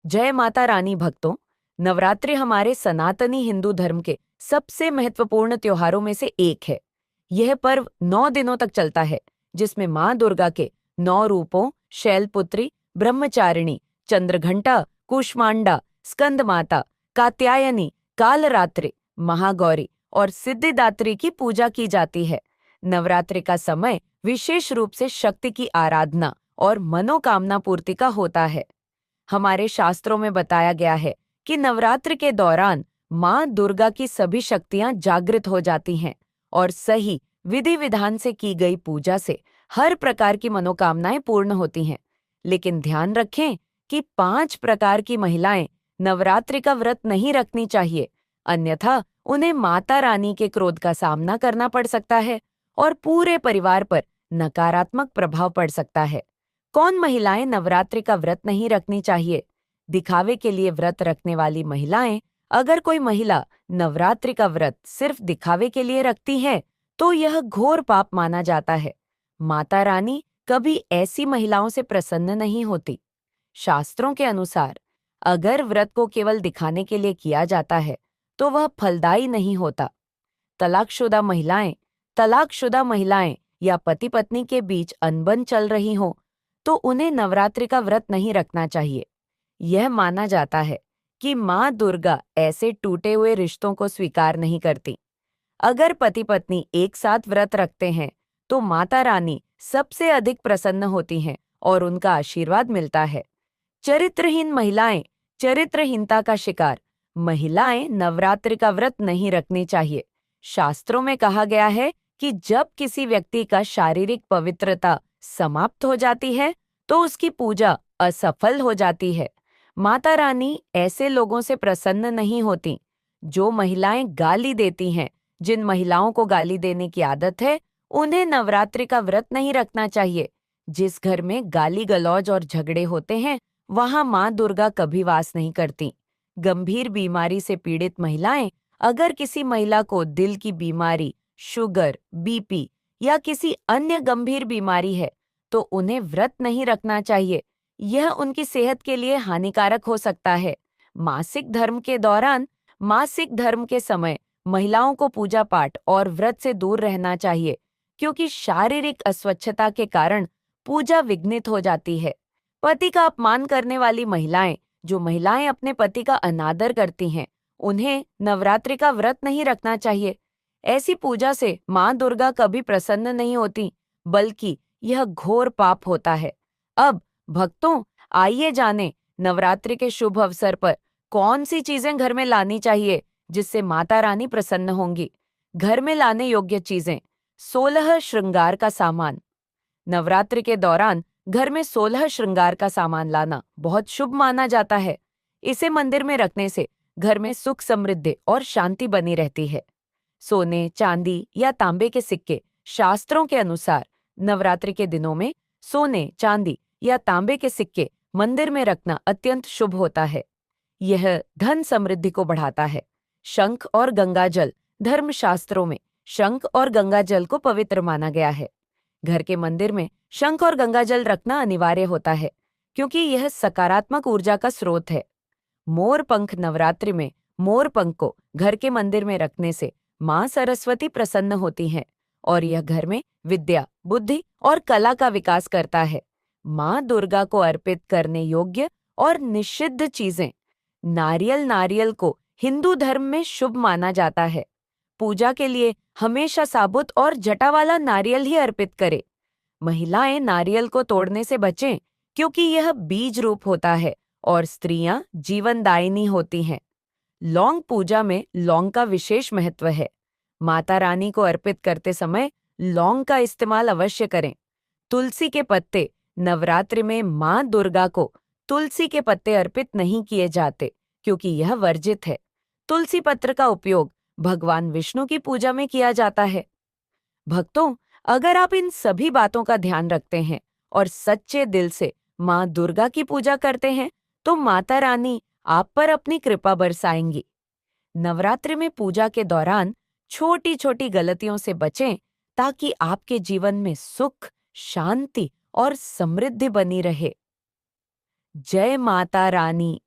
जय माता रानी भक्तों। नवरात्रि हमारे सनातनी हिंदू धर्म के सबसे महत्वपूर्ण त्योहारों में से एक है। यह पर्व 9 दिनों तक चलता है, जिसमें माँ दुर्गा के 9 रूपों शैलपुत्री, ब्रह्मचारिणी, चंद्रघंटा, कुष्मांडा, स्कंद माता, कात्यायनी, कालरात्रि, महागौरी और सिद्धिदात्री की पूजा की जाती है। नवरात्रि का समय विशेष रूप से शक्ति की आराधना और मनोकामना पूर्ति का होता है। हमारे शास्त्रों में बताया गया है कि नवरात्र के दौरान माँ दुर्गा की सभी शक्तियां जागृत हो जाती हैं और सही विधि विधान से की गई पूजा से हर प्रकार की मनोकामनाएं पूर्ण होती हैं। लेकिन ध्यान रखें कि 5 प्रकार की महिलाएं नवरात्रि का व्रत नहीं रखनी चाहिए, अन्यथा उन्हें माता रानी के क्रोध का सामना करना पड़ सकता है और पूरे परिवार पर नकारात्मक प्रभाव पड़ सकता है। कौन महिलाएं नवरात्रि का व्रत नहीं रखनी चाहिए? दिखावे के लिए व्रत रखने वाली महिलाएं। अगर कोई महिला नवरात्रि का व्रत सिर्फ दिखावे के लिए रखती है, तो यह घोर पाप माना जाता है। माता रानी कभी ऐसी महिलाओं से प्रसन्न नहीं होती। शास्त्रों के अनुसार अगर व्रत को केवल दिखाने के लिए किया जाता है, तो वह फलदायी नहीं होता। तलाकशुदा महिलाएं तलाकशुदा महिलाएं या पति पत्नी के बीच अनबन चल रही हो, तो उन्हें नवरात्रि का व्रत नहीं रखना चाहिए। यह माना जाता है कि माँ दुर्गा ऐसे टूटे हुए रिश्तों को स्वीकार नहीं करती। अगर पति पत्नी एक साथ व्रत रखते हैं, तो माता रानी सबसे अधिक प्रसन्न होती हैं और उनका आशीर्वाद मिलता है। चरित्रहीन महिलाएं चरित्रहीनता का शिकार महिलाएं नवरात्रि का व्रत नहीं रखनी चाहिए। शास्त्रों में कहा गया है कि जब किसी व्यक्ति का शारीरिक पवित्रता समाप्त हो जाती है, तो उसकी पूजा असफल हो जाती है। माता रानी ऐसे लोगों से प्रसन्न नहीं होती जो महिलाएं गाली देती हैं। जिन महिलाओं को गाली देने की आदत है, उन्हें नवरात्रि का व्रत नहीं रखना चाहिए। जिस घर में गाली गलौज और झगड़े होते हैं, वहां माँ दुर्गा कभी वास नहीं करती। गंभीर बीमारी से पीड़ित महिलाएं, अगर किसी महिला को दिल की बीमारी, शुगर, बीपी या किसी अन्य गंभीर बीमारी है, तो उन्हें व्रत नहीं रखना चाहिए। यह उनकी सेहत के लिए हानिकारक हो सकता है। मासिक धर्म के समय महिलाओं को पूजा पाठ और व्रत से दूर रहना चाहिए, क्योंकि शारीरिक अस्वच्छता के कारण पूजा विघ्नित हो जाती है। पति का अपमान करने वाली जो महिलाएं अपने पति का अनादर करती हैं, उन्हें नवरात्रि का व्रत नहीं रखना चाहिए। ऐसी पूजा से माँ दुर्गा कभी प्रसन्न नहीं होती, बल्कि यह घोर पाप होता है। अब भक्तों, आइए जानें नवरात्रि के शुभ अवसर पर कौन सी चीजें घर में लानी चाहिए जिससे माता रानी प्रसन्न होंगी। घर में लाने योग्य चीजें। 16 श्रृंगार का सामान। नवरात्रि के दौरान घर में 16 श्रृंगार का सामान लाना बहुत शुभ माना जाता है। इसे मंदिर में रखने से घर में सुख समृद्धि और शांति बनी रहती है। सोने, चांदी या तांबे के सिक्के। शास्त्रों के अनुसार नवरात्रि के दिनों में सोने, चांदी या तांबे के सिक्के मंदिर में रखना अत्यंत शुभ होता है। यह धन समृद्धि को बढ़ाता है। शंख और गंगाजल। धर्मशास्त्रों में शंख और गंगाजल को पवित्र माना गया है। घर के मंदिर में शंख और गंगाजल रखना अनिवार्य होता है, क्योंकि यह सकारात्मक ऊर्जा का स्रोत है। मोर पंख। नवरात्रि में मोर पंख को घर के मंदिर में रखने से माँ सरस्वती प्रसन्न होती हैं और यह घर में विद्या, बुद्धि और कला का विकास करता है। माँ दुर्गा को अर्पित करने योग्य और निषिद्ध चीजें। नारियल को हिंदू धर्म में शुभ माना जाता है। पूजा के लिए हमेशा साबुत और जटा वाला नारियल ही अर्पित करें। महिलाएं नारियल को तोड़ने से बचें, क्योंकि यह बीज रूप होता है और स्त्रियां जीवनदायिनी होती हैं। लौंग। पूजा में लौंग का विशेष महत्व है। माता रानी को अर्पित करते समय लौंग का इस्तेमाल अवश्य करें। तुलसी के पत्ते। नवरात्रि में माँ दुर्गा को तुलसी के पत्ते अर्पित नहीं किए जाते, क्योंकि यह वर्जित है। तुलसी पत्र का उपयोग भगवान विष्णु की पूजा में किया जाता है। भक्तों, अगर आप इन सभी बातों का ध्यान रखते हैं और सच्चे दिल से माँ दुर्गा की पूजा करते हैं, तो माता रानी आप पर अपनी कृपा बरसाएंगी। नवरात्रि में पूजा के दौरान छोटी छोटी गलतियों से बचें, ताकि आपके जीवन में सुख, शांति और समृद्धि बनी रहे। जय माता रानी।